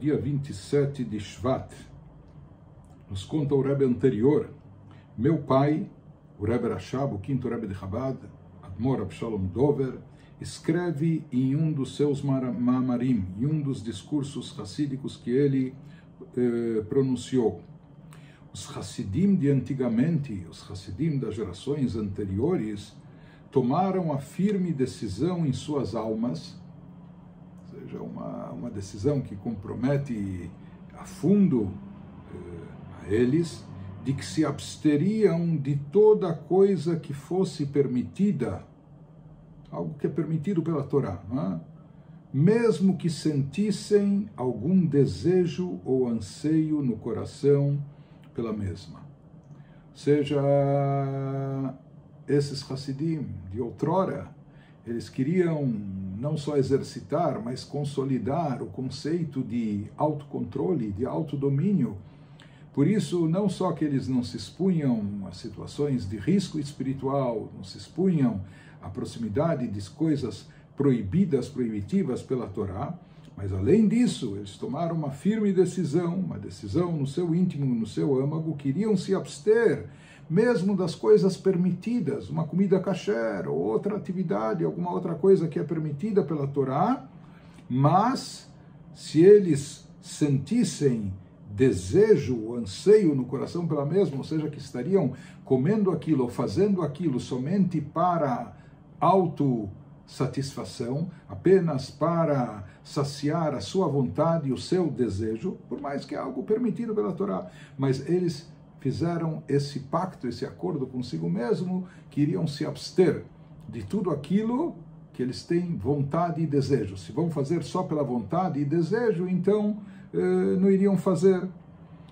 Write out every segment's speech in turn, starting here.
dia 27 de Shvat. Nos conta o Rebbe anterior, meu pai, o Rebbe Rashab, o quinto Rebbe de Chabad, Admor Avshalom Dover, escreve em um dos seus Ma'amarim, em um dos discursos racídicos que ele pronunciou. Os Hassidim de antigamente, os Hassidim das gerações anteriores, tomaram a firme decisão em suas almas, ou seja, uma decisão que compromete a fundo a eles, de que se absteriam de toda coisa que fosse permitida, algo que é permitido pela Torá, não é? Mesmo que sentissem algum desejo ou anseio no coração pela mesma. Ou seja, esses Hassidim de outrora, eles queriam não só exercitar, mas consolidar o conceito de autocontrole, de autodomínio. Por isso, não só que eles não se expunham a situações de risco espiritual, não se expunham à proximidade de coisas proibidas, proibitivas pela Torá, mas além disso, eles tomaram uma firme decisão, uma decisão no seu íntimo, no seu âmago, queriam se abster mesmo das coisas permitidas, uma comida kasher, ou outra atividade, alguma outra coisa que é permitida pela Torá, mas se eles sentissem desejo, anseio no coração pela mesma, ou seja, que estariam comendo aquilo ou fazendo aquilo somente para autossatisfação, apenas para saciar a sua vontade e o seu desejo, por mais que é algo permitido pela Torá, mas eles fizeram esse pacto, esse acordo consigo mesmo, que iriam se abster de tudo aquilo que eles têm vontade e desejo. Se vão fazer só pela vontade e desejo, então não iriam fazer.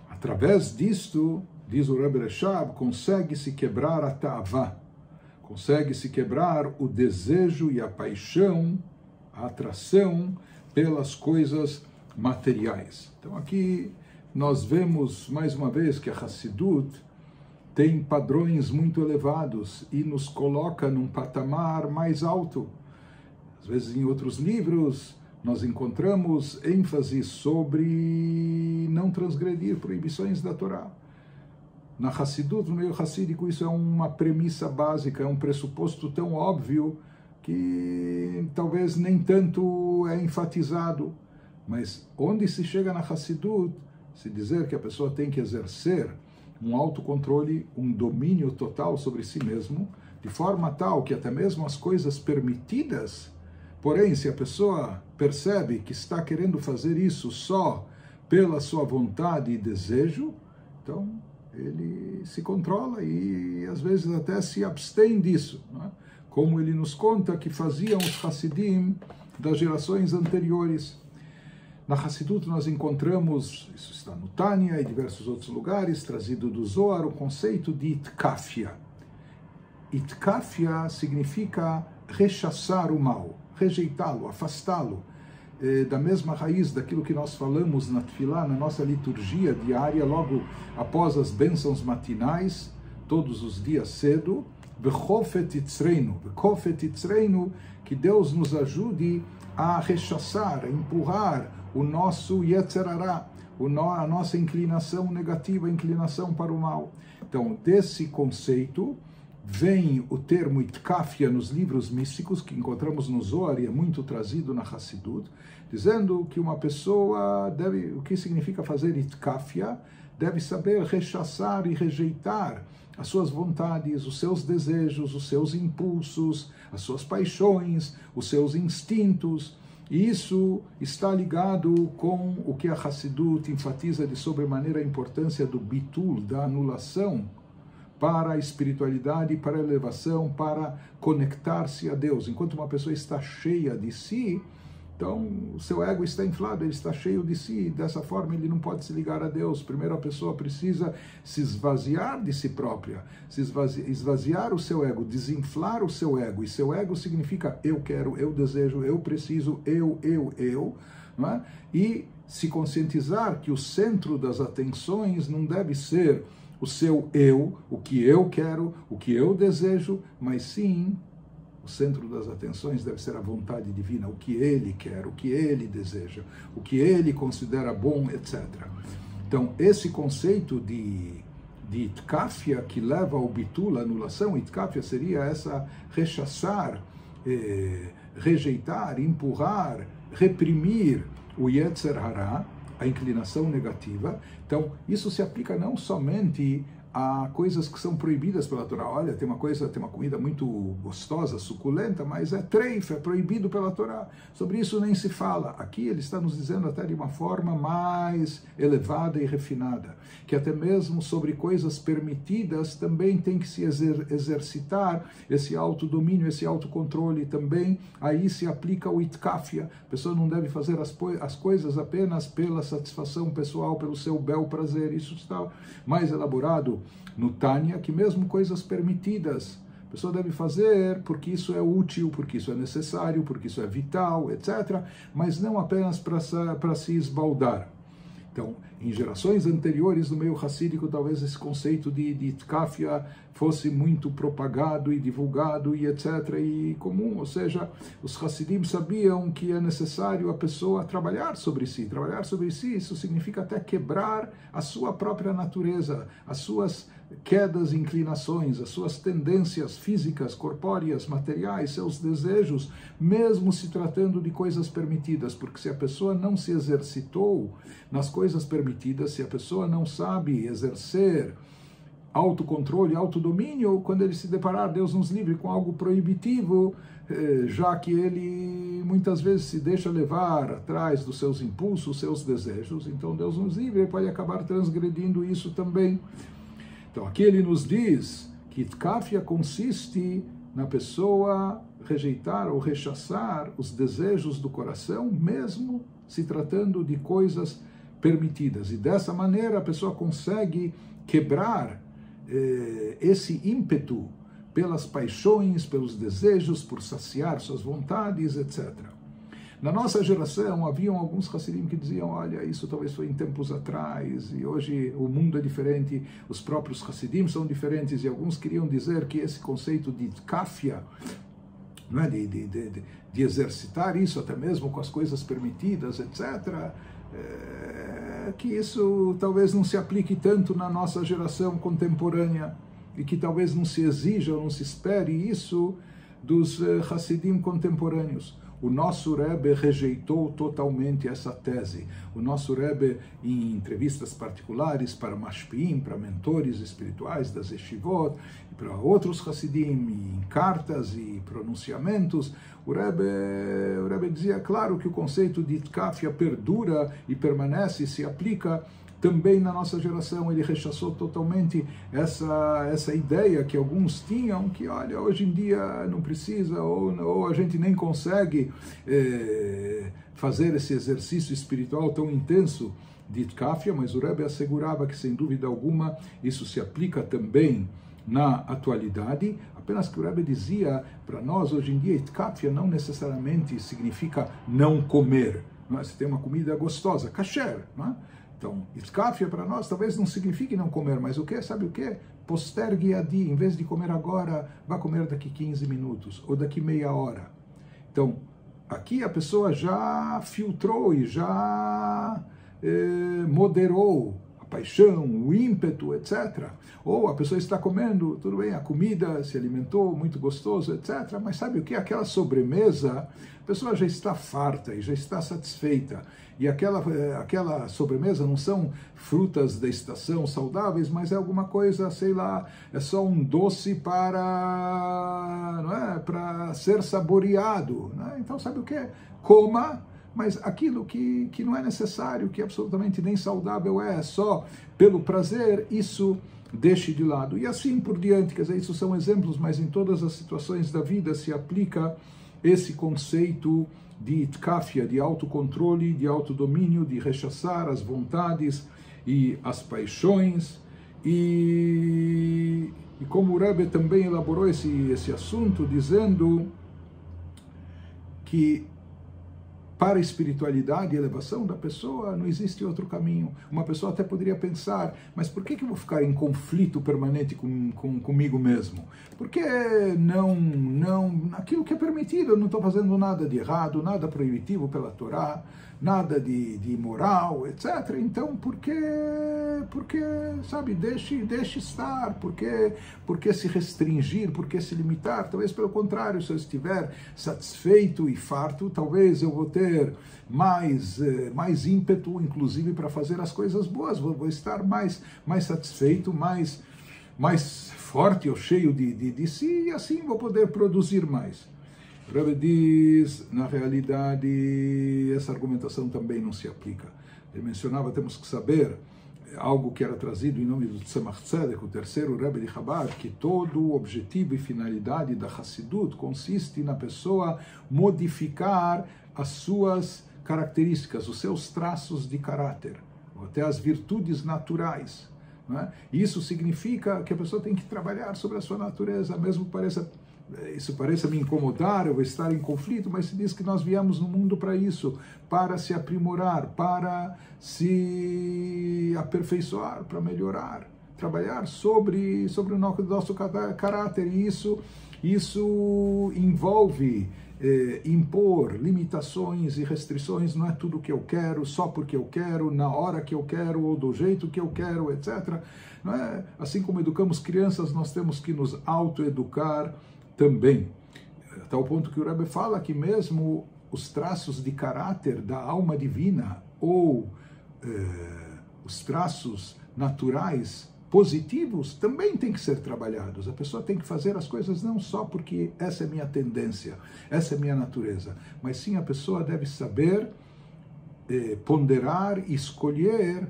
Através disto, diz o Rebbe Rashab, consegue-se quebrar a ta'avá, consegue-se quebrar o desejo e a paixão, a atração pelas coisas materiais. Então aqui nós vemos mais uma vez que a Hassidut tem padrões muito elevados e nos coloca num patamar mais alto. Às vezes em outros livros nós encontramos ênfase sobre não transgredir proibições da Torá. Na Hassidut, no meio hassídico, isso é uma premissa básica, é um pressuposto tão óbvio que talvez nem tanto é enfatizado. Mas onde se chega na Hassidut, se dizer que a pessoa tem que exercer um autocontrole, um domínio total sobre si mesmo, de forma tal que até mesmo as coisas permitidas, porém, se a pessoa percebe que está querendo fazer isso só pela sua vontade e desejo, então ele se controla e às vezes até se abstém disso, não é? Como ele nos conta que faziam os Hassidim das gerações anteriores. Na Hassidut nós encontramos, isso está no Tânia e diversos outros lugares, trazido do Zohar, o conceito de itkafia. Itkafia significa rechaçar o mal, rejeitá-lo, afastá-lo, da mesma raiz daquilo que nós falamos na Tfilá, na nossa liturgia diária, logo após as bênçãos matinais, todos os dias cedo, Bechofet Yitzreinu, que Deus nos ajude a rechaçar, a empurrar o nosso Yetzer Hara, a nossa inclinação negativa, a inclinação para o mal. Então, desse conceito vem o termo Itkafia nos livros místicos, que encontramos no Zohar e é muito trazido na Hassidut, dizendo que uma pessoa deve, o que significa fazer Itkafia, deve saber rechaçar e rejeitar as suas vontades, os seus desejos, os seus impulsos, as suas paixões, os seus instintos. E isso está ligado com o que a Hassidut enfatiza de sobremaneira a importância do bitul, da anulação, para a espiritualidade, para a elevação, para conectar-se a Deus. Enquanto uma pessoa está cheia de si, então o seu ego está inflado, ele está cheio de si, dessa forma ele não pode se ligar a Deus. Primeiro a pessoa precisa se esvaziar de si própria, esvaziar o seu ego, desinflar o seu ego, e seu ego significa eu quero, eu desejo, eu preciso, eu, não é? E se conscientizar que o centro das atenções não deve ser o seu eu, o que eu quero, o que eu desejo, mas sim o centro das atenções deve ser a vontade divina, o que ele quer, o que ele deseja, o que ele considera bom, etc. Então, esse conceito de itkafia, que leva ao bitul, anulação, itkafia seria essa rechaçar, rejeitar, empurrar, reprimir o Yetzer Hara, a inclinação negativa. Então, isso se aplica não somente a coisas que são proibidas pela Torá. Olha, tem uma comida muito gostosa, suculenta, mas é treif, é proibido pela Torá. Sobre isso nem se fala. Aqui ele está nos dizendo até de uma forma mais elevada e refinada, que até mesmo sobre coisas permitidas também tem que se exercitar esse autodomínio, esse autocontrole também. Aí se aplica o itkafia. A pessoa não deve fazer as coisas apenas pela satisfação pessoal, pelo seu bel prazer. Isso está mais elaborado no Tânia, que mesmo coisas permitidas, a pessoa deve fazer porque isso é útil, porque isso é necessário, porque isso é vital, etc., mas não apenas para se esbaldar. Então, em gerações anteriores do meio hassídico, talvez esse conceito de itkafia fosse muito propagado e divulgado e etc. e comum, ou seja, os hassidim sabiam que é necessário a pessoa trabalhar sobre si. Trabalhar sobre si, isso significa até quebrar a sua própria natureza, as suas quedas e inclinações, as suas tendências físicas, corpóreas, materiais, seus desejos, mesmo se tratando de coisas permitidas, porque se a pessoa não se exercitou nas coisas permitidas, se a pessoa não sabe exercer autocontrole, autodomínio, quando ele se deparar, Deus nos livre, com algo proibitivo, já que ele muitas vezes se deixa levar atrás dos seus impulsos, seus desejos, então Deus nos livre, ele pode acabar transgredindo isso também. Então aqui ele nos diz que itkafia consiste na pessoa rejeitar ou rechaçar os desejos do coração, mesmo se tratando de coisas permitidas. E dessa maneira a pessoa consegue quebrar esse ímpeto pelas paixões, pelos desejos, por saciar suas vontades, etc. Na nossa geração, haviam alguns hassidim que diziam, olha, isso talvez foi em tempos atrás, e hoje o mundo é diferente, os próprios hassidim são diferentes, e alguns queriam dizer que esse conceito de itkafia, não é, de exercitar isso até mesmo com as coisas permitidas, etc., que isso talvez não se aplique tanto na nossa geração contemporânea, e que talvez não se exija ou não se espere isso dos hassidim contemporâneos. O nosso Rebbe rejeitou totalmente essa tese. O nosso Rebbe, em entrevistas particulares para mashpiim, para mentores espirituais das yeshivot, e para outros hassidim, em cartas e pronunciamentos, o Rebbe dizia, claro, que o conceito de itkafia perdura e permanece e se aplica também na nossa geração. Ele rechaçou totalmente essa ideia que alguns tinham, que olha, hoje em dia não precisa, ou a gente nem consegue fazer esse exercício espiritual tão intenso de itkafia, mas o Rebbe assegurava que, sem dúvida alguma, isso se aplica também na atualidade, apenas que o Rebbe dizia para nós, hoje em dia, itkafia não necessariamente significa não comer. Não é? Se tem uma comida gostosa, kasher, não é? Então, itkafia para nós talvez não signifique não comer, mas o que? Sabe o que? Postergue a dia, em vez de comer agora, vá comer daqui 15 minutos, ou daqui meia hora. Então, aqui a pessoa já filtrou e já moderou a paixão, o ímpeto, etc. Ou a pessoa está comendo, tudo bem, a comida se alimentou, muito gostoso, etc. Mas sabe o que? Aquela sobremesa, a pessoa já está farta e já está satisfeita. E aquela sobremesa não são frutas da estação saudáveis, mas é alguma coisa, sei lá, é só um doce para, não é, para ser saboreado. Não é? Então, sabe o que? Coma, mas aquilo que não é necessário, que absolutamente nem saudável é, só pelo prazer, isso deixe de lado. E assim por diante, quer dizer, isso são exemplos, mas em todas as situações da vida se aplica esse conceito de itkafia, de autocontrole, de autodomínio, de rechaçar as vontades e as paixões. E como o Rebbe também elaborou esse assunto, dizendo que para a espiritualidade e elevação da pessoa, não existe outro caminho. Uma pessoa até poderia pensar, mas por que eu vou ficar em conflito permanente comigo mesmo? Porque não, aquilo que é permitido, eu não estou fazendo nada de errado, nada proibitivo pela Torá, nada de imoral, etc. Então, por que sabe, deixe estar, por que se restringir, por que se limitar? Talvez pelo contrário, se eu estiver satisfeito e farto, talvez eu vou ter mais ímpeto, inclusive, para fazer as coisas boas, vou estar mais satisfeito, mais forte ou cheio de si, e assim vou poder produzir mais. O Rebbe diz, na realidade, essa argumentação também não se aplica. Ele mencionava, temos que saber, algo que era trazido em nome do Tzemach Tzedek, o terceiro Rebbe de Chabad, que todo o objetivo e finalidade da Hassidut consiste na pessoa modificar as suas características, os seus traços de caráter, ou até as virtudes naturais. Não é? Isso significa que a pessoa tem que trabalhar sobre a sua natureza, mesmo isso pareça me incomodar, eu vou estar em conflito, mas se diz que nós viemos no mundo para isso, para se aprimorar, para se aperfeiçoar, para melhorar, trabalhar sobre o nosso caráter, e isso envolve impor limitações e restrições, não é tudo que eu quero, só porque eu quero, na hora que eu quero, ou do jeito que eu quero, etc. Não é? Assim como educamos crianças, nós temos que nos autoeducar também. A tal ponto que o Rebbe fala que mesmo os traços de caráter da alma divina, ou os traços naturais positivos, também têm que ser trabalhados. A pessoa tem que fazer as coisas não só porque essa é minha tendência, essa é minha natureza, mas sim a pessoa deve saber ponderar e escolher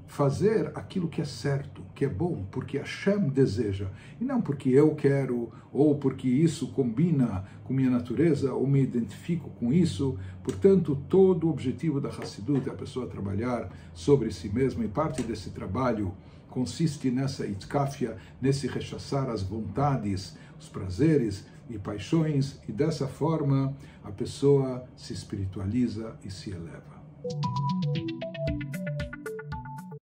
fazer aquilo que é certo, que é bom, porque Hashem deseja, e não porque eu quero, ou porque isso combina com minha natureza, ou me identifico com isso. Portanto, todo o objetivo da Hassidut é a pessoa trabalhar sobre si mesma, e parte desse trabalho consiste nessa itkafia, nesse rechaçar as vontades, os prazeres e paixões, e dessa forma a pessoa se espiritualiza e se eleva.